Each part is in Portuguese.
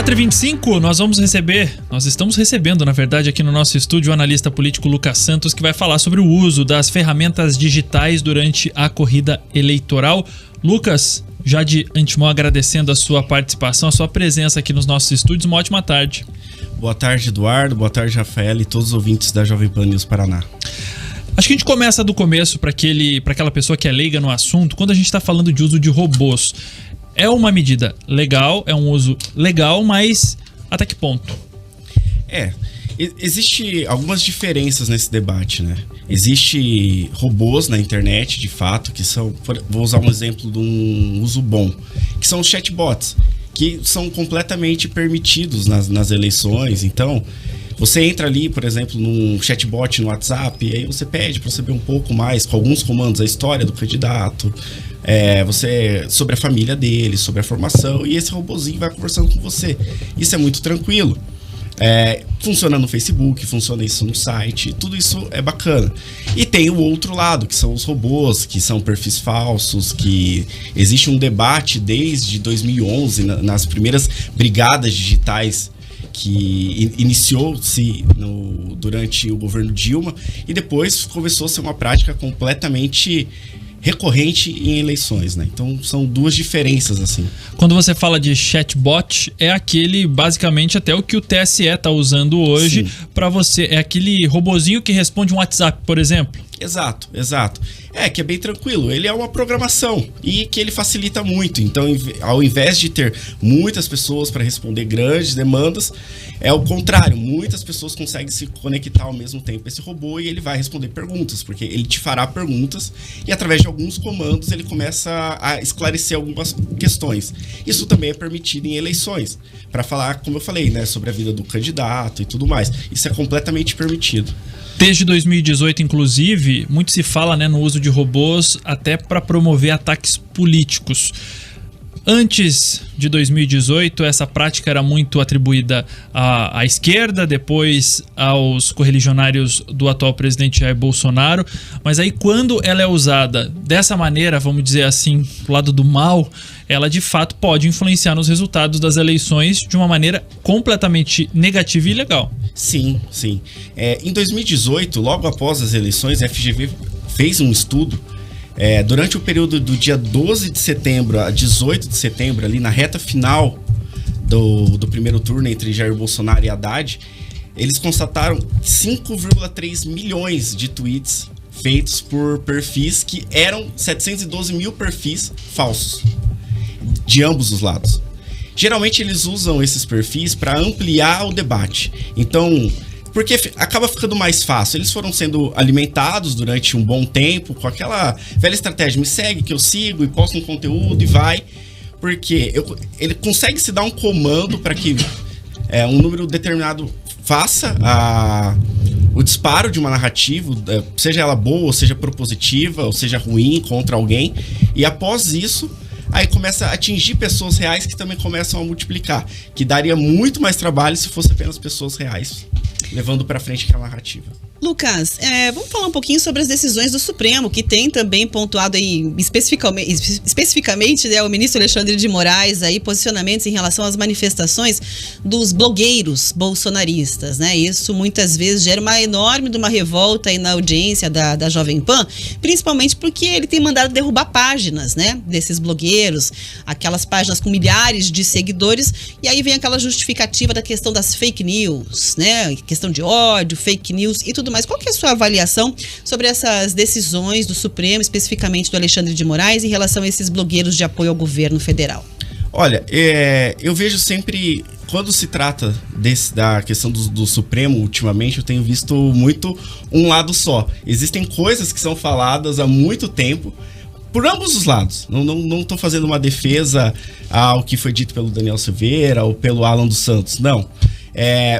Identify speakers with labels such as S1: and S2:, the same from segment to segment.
S1: 4h25, nós estamos recebendo, na verdade, aqui no nosso estúdio, o analista político Lucas Santos, que vai falar sobre o uso das ferramentas digitais durante a corrida eleitoral. Lucas, já de antemão agradecendo a sua participação, a sua presença aqui nos nossos estúdios, uma ótima tarde.
S2: Boa tarde, Eduardo, boa tarde, Rafael e todos os ouvintes da Jovem Pan News Paraná.
S1: Acho que a gente começa do começo para aquela pessoa que é leiga no assunto, quando a gente está falando de uso de robôs. É uma medida legal, é um uso legal, mas até que ponto?
S2: Existe algumas diferenças nesse debate, né? Existe robôs na internet, de fato, que são, vou usar um exemplo de um uso bom, que são os chatbots, que são completamente permitidos nas eleições. Então, você entra ali, por exemplo, num chatbot no WhatsApp, e aí você pede para saber um pouco mais, com alguns comandos, a história do candidato, sobre a família dele, sobre a formação, e esse robozinho vai conversando com você. Isso é muito tranquilo. Funciona no Facebook, funciona isso no site, tudo isso é bacana. E tem o outro lado, que são os robôs, que são perfis falsos, que existe um debate desde 2011, nas primeiras brigadas digitais, que iniciou-se durante o governo Dilma, e depois começou a ser uma prática completamente recorrente em eleições, né? Então são duas diferenças, assim.
S1: Quando você fala de chatbot, é aquele, basicamente, até o que o TSE tá usando hoje para você. É aquele robozinho que responde um WhatsApp, por exemplo?
S2: Exato. Que é bem tranquilo. Ele é uma programação e que ele facilita muito. Então, ao invés de ter muitas pessoas para responder grandes demandas, é o contrário. Muitas pessoas conseguem se conectar ao mesmo tempo a esse robô e ele vai responder perguntas, porque ele te fará perguntas e através de alguns comandos ele começa a esclarecer algumas questões. Isso também é permitido em eleições, para falar, como eu falei, né, sobre a vida do candidato e tudo mais. Isso é completamente permitido.
S1: Desde 2018, inclusive, muito se fala, né, no uso de robôs até para promover ataques políticos. Antes de 2018, essa prática era muito atribuída à esquerda, depois aos correligionários do atual presidente Jair Bolsonaro. Mas aí, quando ela é usada dessa maneira, vamos dizer assim, do lado do mal, ela de fato pode influenciar nos resultados das eleições de uma maneira completamente negativa e ilegal.
S2: Sim. Em 2018, logo após as eleições, a FGV fez um estudo durante o período do dia 12 de setembro a 18 de setembro, ali na reta final do primeiro turno entre Jair Bolsonaro e Haddad. Eles constataram 5,3 milhões de tweets feitos por perfis que eram 712 mil perfis falsos, de ambos os lados. Geralmente eles usam esses perfis para ampliar o debate. Então, porque acaba ficando mais fácil. Eles foram sendo alimentados durante um bom tempo com aquela velha estratégia: me segue que eu sigo e posto um conteúdo e vai. Porque ele consegue se dar um comando para que um número determinado faça o disparo de uma narrativa, seja ela boa, ou seja propositiva, ou seja ruim, contra alguém. E após isso, aí começa a atingir pessoas reais que também começam a multiplicar, que daria muito mais trabalho se fosse apenas pessoas reais levando para frente aquela narrativa.
S3: Lucas, vamos falar um pouquinho sobre as decisões do Supremo, que tem também pontuado aí especificamente, né, o ministro Alexandre de Moraes aí posicionamentos em relação às manifestações dos blogueiros bolsonaristas, né? Isso muitas vezes gera uma enorme revolta aí na audiência da Jovem Pan, principalmente porque ele tem mandado derrubar páginas, né, desses blogueiros, aquelas páginas com milhares de seguidores, e aí vem aquela justificativa da questão das fake news, né? Questão de ódio, fake news e tudo mais. Qual que é a sua avaliação sobre essas decisões do Supremo, especificamente do Alexandre de Moraes, em relação a esses blogueiros de apoio ao governo federal?
S2: Olha, eu vejo sempre, quando se trata da questão do Supremo, ultimamente, eu tenho visto muito um lado só. Existem coisas que são faladas há muito tempo, por ambos os lados. Não estou fazendo uma defesa ao que foi dito pelo Daniel Silveira ou pelo Alan dos Santos, não.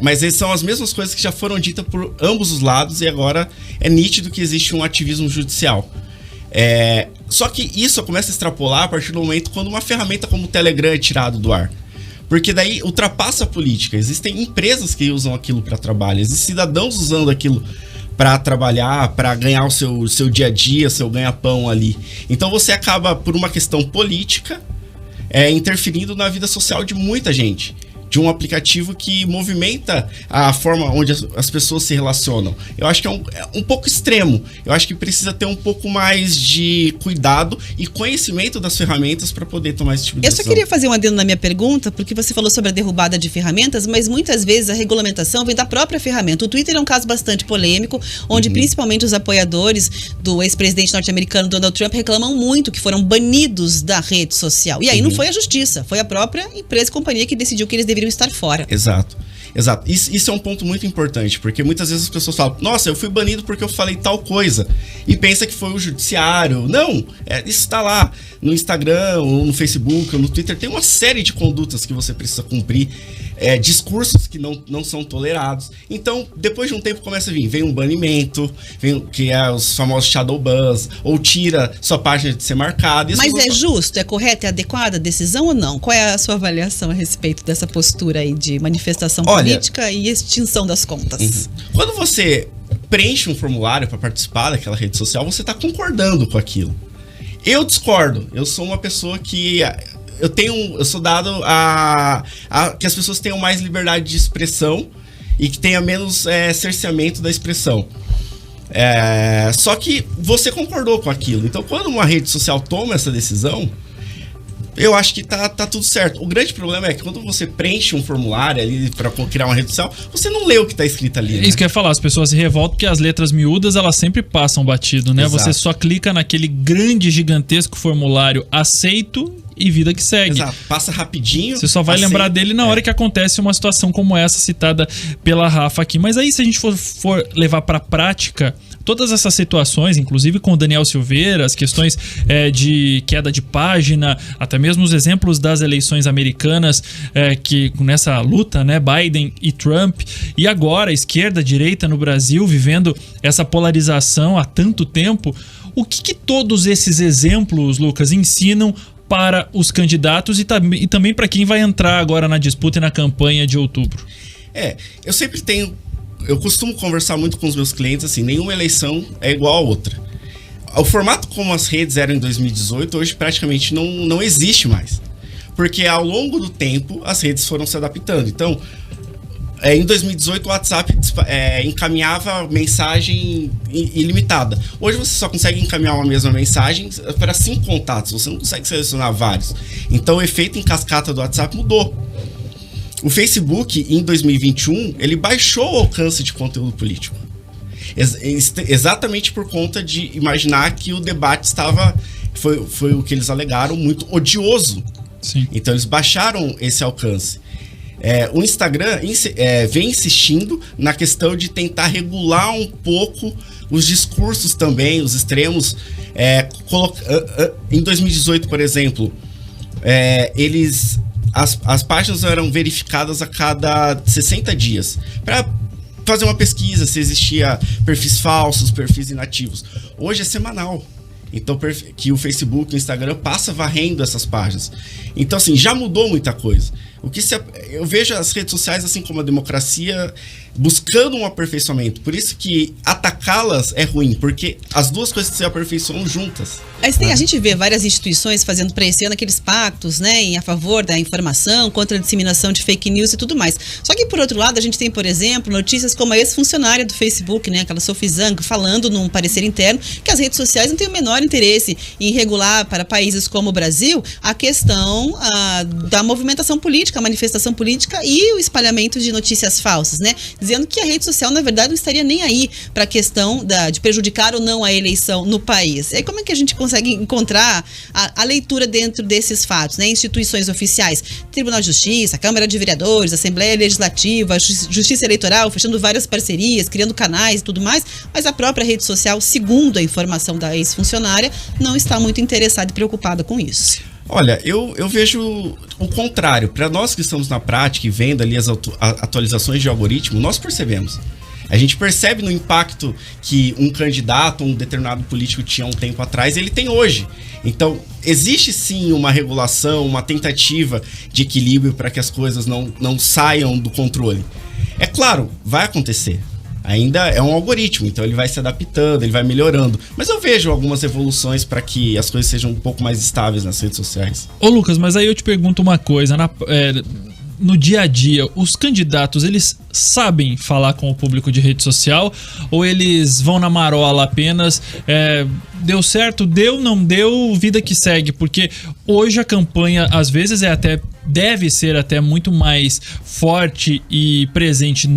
S2: Mas são as mesmas coisas que já foram ditas por ambos os lados e agora é nítido que existe um ativismo judicial. Só que isso começa a extrapolar a partir do momento quando uma ferramenta como o Telegram é tirado do ar. Porque daí ultrapassa a política. Existem empresas que usam aquilo para trabalho, existem cidadãos usando aquilo para trabalhar, para ganhar o seu dia a dia, seu ganha-pão ali. Então você acaba, por uma questão política, interferindo na vida social de muita gente. de um aplicativo que movimenta a forma onde as pessoas se relacionam. Eu acho que é um pouco extremo. Eu acho que precisa ter um pouco mais de cuidado e conhecimento das ferramentas para poder tomar esse tipo de decisão.
S3: Eu só queria fazer um adendo na minha pergunta, porque você falou sobre a derrubada de ferramentas, mas muitas vezes a regulamentação vem da própria ferramenta. O Twitter é um caso bastante polêmico, onde principalmente os apoiadores do ex-presidente norte-americano Donald Trump reclamam muito que foram banidos da rede social. E aí não foi a justiça, foi a própria empresa e companhia que decidiu que eles deveriam estar fora.
S2: Exato. Isso é um ponto muito importante, porque muitas vezes as pessoas falam, nossa, eu fui banido porque eu falei tal coisa, e pensa que foi o judiciário. Não, isso está lá no Instagram, ou no Facebook, ou no Twitter, tem uma série de condutas que você precisa cumprir, discursos que não são tolerados. Então, depois de um tempo começa a vem um banimento, que é os famosos shadow bans, ou tira sua página de ser marcada.
S3: Mas é justo, é correto, é adequada a decisão ou não? Qual é a sua avaliação a respeito dessa postura aí de manifestação política e extinção das contas?
S2: Quando você preenche um formulário para participar daquela rede social, você está concordando com aquilo. Eu discordo. Eu sou uma pessoa que eu sou dado a que as pessoas tenham mais liberdade de expressão e que tenha menos cerceamento da expressão. Só que você concordou com aquilo. Então, quando uma rede social toma essa decisão, eu acho que tá tudo certo. O grande problema é que quando você preenche um formulário ali para criar uma rede social, você não lê o que tá escrito ali.
S1: Isso que eu ia falar, as pessoas se revoltam porque as letras miúdas, elas sempre passam batido, né?
S2: Exato.
S1: Você só clica naquele grande, gigantesco formulário aceito e vida que segue.
S2: Exato, passa rapidinho.
S1: Você só vai lembrar dele na hora que acontece uma situação como essa citada pela Rafa aqui. Mas aí, se a gente for levar para prática todas essas situações, inclusive com o Daniel Silveira, as questões de queda de página, até mesmo os exemplos das eleições americanas, que nessa luta, né, Biden e Trump, e agora a esquerda, a direita no Brasil, vivendo essa polarização há tanto tempo, o que todos esses exemplos, Lucas, ensinam para os candidatos e também para quem vai entrar agora na disputa e na campanha de outubro?
S2: Eu costumo conversar muito com os meus clientes, assim, nenhuma eleição é igual a outra. O formato como as redes eram em 2018, hoje praticamente não existe mais. Porque ao longo do tempo, as redes foram se adaptando. Então, em 2018, o WhatsApp encaminhava mensagem ilimitada. Hoje você só consegue encaminhar uma mesma mensagem para 5 contatos, você não consegue selecionar vários. Então, o efeito em cascata do WhatsApp mudou. O Facebook, em 2021, ele baixou o alcance de conteúdo político. Exatamente por conta de imaginar que o debate foi o que eles alegaram, muito odioso.
S1: Sim.
S2: Então, eles baixaram esse alcance. O Instagram vem insistindo na questão de tentar regular um pouco os discursos também, os extremos. Em 2018, por exemplo, as páginas eram verificadas a cada 60 dias para fazer uma pesquisa se existia perfis falsos, perfis inativos. Hoje é semanal. Então, que o Facebook, o Instagram passa varrendo essas páginas. Então, assim, já mudou muita coisa. Eu vejo as redes sociais, assim como a democracia, buscando um aperfeiçoamento. Por isso que atacá-las é ruim, porque as duas coisas se aperfeiçoam juntas.
S3: A gente vê várias instituições fazendo para esse ano aqueles pactos, né, a favor da informação, contra a disseminação de fake news e tudo mais. Só que, por outro lado, a gente tem, por exemplo, notícias como a ex-funcionária do Facebook, né, aquela Sophie Zhang, falando num parecer interno que as redes sociais não têm o menor interesse em regular para países como o Brasil a questão da movimentação política, a manifestação política e o espalhamento de notícias falsas, né? Dizendo que a rede social, na verdade, não estaria nem aí para a questão de prejudicar ou não a eleição no país. E aí, como é que a gente consegue encontrar a leitura dentro desses fatos, né? Instituições oficiais, Tribunal de Justiça, Câmara de Vereadores, Assembleia Legislativa, Justiça Eleitoral, fechando várias parcerias, criando canais e tudo mais, mas a própria rede social, segundo a informação da ex-funcionária, não está muito interessada e preocupada com isso.
S2: Olha, eu vejo o contrário. Para nós que estamos na prática e vendo ali as atualizações de algoritmo, nós percebemos. A gente percebe no impacto que um candidato, um determinado político tinha um tempo atrás, ele tem hoje. Então, existe sim uma regulação, uma tentativa de equilíbrio para que as coisas não saiam do controle. É claro, vai acontecer. Ainda é um algoritmo, então ele vai se adaptando, ele vai melhorando. Mas eu vejo algumas evoluções para que as coisas sejam um pouco mais estáveis nas redes sociais.
S1: Ô Lucas, mas aí eu te pergunto uma coisa. no dia a dia, os candidatos, eles sabem falar com o público de rede social ou eles vão na marola apenas, deu certo, deu, não deu, vida que segue? Porque hoje a campanha, às vezes, deve ser até muito mais forte e presente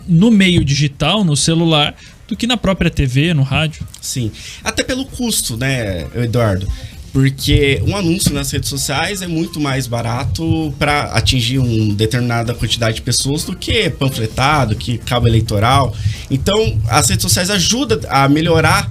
S1: no meio digital, no celular, do que na própria TV, no rádio.
S2: Sim, até pelo custo, né, Eduardo? Porque um anúncio nas redes sociais é muito mais barato para atingir uma determinada quantidade de pessoas do que panfletado, que cabo eleitoral. Então, as redes sociais ajudam a melhorar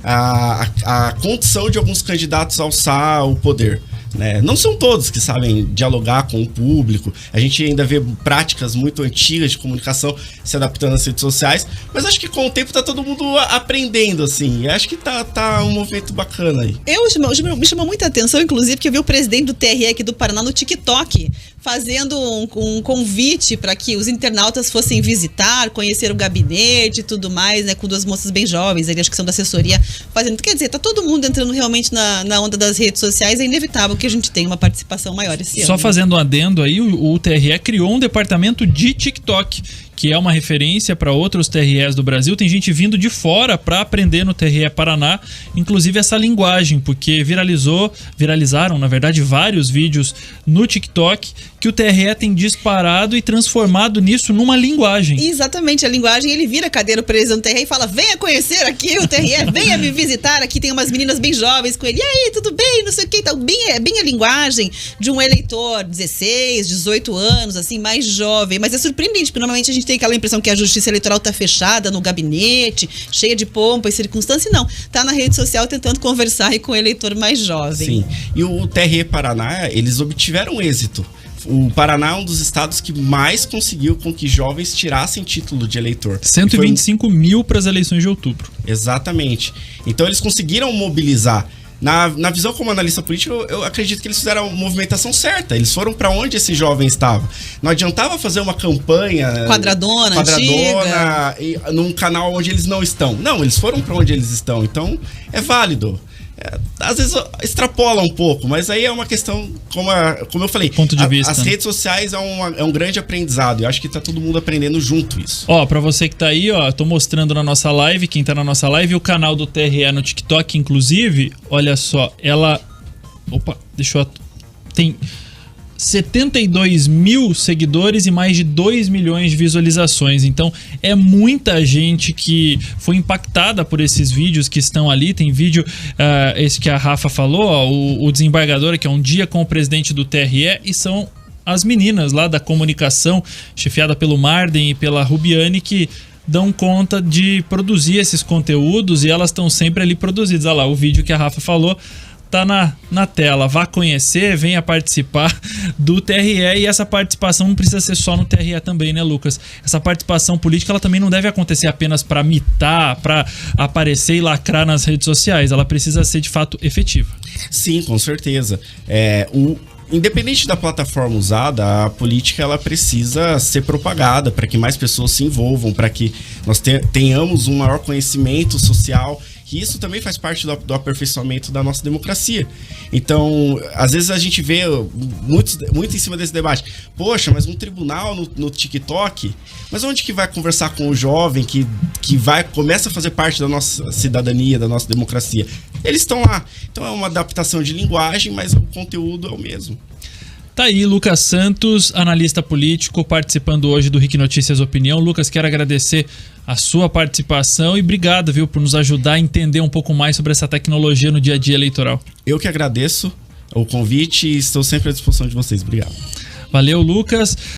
S2: a condição de alguns candidatos a alçar o poder. Né? Não são todos que sabem dialogar com o público. A gente ainda vê práticas muito antigas de comunicação se adaptando às redes sociais, mas acho que com o tempo tá todo mundo aprendendo, assim. Acho que tá um movimento bacana aí.
S3: Me chamou muita atenção, inclusive, que eu vi o presidente do TRE aqui do Paraná no TikTok fazendo um convite para que os internautas fossem visitar, conhecer o gabinete e tudo mais, né? Com duas moças bem jovens, ali, acho que são da assessoria, fazendo. Quer dizer, tá todo mundo entrando realmente na onda das redes sociais, é inevitável que a gente tenha uma participação maior esse ano.
S1: Só fazendo um adendo aí, o TRE criou um departamento de TikTok, que é uma referência para outros TREs do Brasil. Tem gente vindo de fora para aprender no TRE Paraná, inclusive essa linguagem, porque viralizaram, na verdade, vários vídeos no TikTok que o TRE tem disparado e transformado nisso numa linguagem.
S3: Exatamente, a linguagem, ele vira a cadeira do presidente do TRE e fala: venha conhecer aqui o TRE, venha me visitar, aqui tem umas meninas bem jovens com ele, e aí, tudo bem, não sei o que, então, bem a linguagem de um eleitor 16, 18 anos, assim, mais jovem, mas é surpreendente, porque normalmente a gente tem aquela impressão que a justiça eleitoral tá fechada no gabinete, cheia de pompa e circunstância, e não, tá na rede social tentando conversar aí com o eleitor mais jovem.
S2: Sim, e o TRE Paraná, eles obtiveram êxito. O Paraná é um dos estados que mais conseguiu com que jovens tirassem título de eleitor.
S1: 125 mil para as eleições de outubro.
S2: Exatamente. Então eles conseguiram mobilizar. Na visão como analista político, eu acredito que eles fizeram a movimentação certa. Eles foram para onde esse jovem estava. Não adiantava fazer uma campanha
S3: quadradona
S2: num canal onde eles não estão. Não, eles foram para onde eles estão. Então é válido. Às vezes extrapola um pouco, mas aí é uma questão, como eu falei,
S1: ponto de vista,
S2: as redes sociais é um grande aprendizado. Eu acho que tá todo mundo aprendendo junto isso.
S1: Ó, pra você que tá aí, ó, tô mostrando na nossa live, quem tá na nossa live, o canal do TRE no TikTok, inclusive, olha só, tem 72 mil seguidores e mais de 2 milhões de visualizações. Então é muita gente que foi impactada por esses vídeos que estão ali. Tem vídeo, esse que a Rafa falou, ó, o desembargador, que é um dia com o presidente do TRE, e são as meninas lá da comunicação, chefiada pelo Marden e pela Rubiane, que dão conta de produzir esses conteúdos, e elas estão sempre ali produzidas. Olha lá, o vídeo que a Rafa falou tá na tela. Vá conhecer, venha participar do TRE, e essa participação não precisa ser só no TRE também, né, Lucas? Essa participação política, ela também não deve acontecer apenas para mitar, para aparecer e lacrar nas redes sociais. Ela precisa ser de fato efetiva.
S2: Sim, com certeza. Independente da plataforma usada, a política ela precisa ser propagada para que mais pessoas se envolvam, para que nós tenhamos um maior conhecimento social, que isso também faz parte do aperfeiçoamento da nossa democracia. Então, às vezes a gente vê muito em cima desse debate. Poxa, mas um tribunal no TikTok, mas onde que vai conversar com o jovem que começa a fazer parte da nossa cidadania, da nossa democracia? Eles estão lá. Então é uma adaptação de linguagem, mas o conteúdo é o mesmo.
S1: Tá aí Lucas Santos, analista político, participando hoje do RIC Notícias Opinião. Lucas, quero agradecer a sua participação e obrigado, viu, por nos ajudar a entender um pouco mais sobre essa tecnologia no dia a dia eleitoral.
S2: Eu que agradeço o convite e estou sempre à disposição de vocês. Obrigado.
S1: Valeu, Lucas.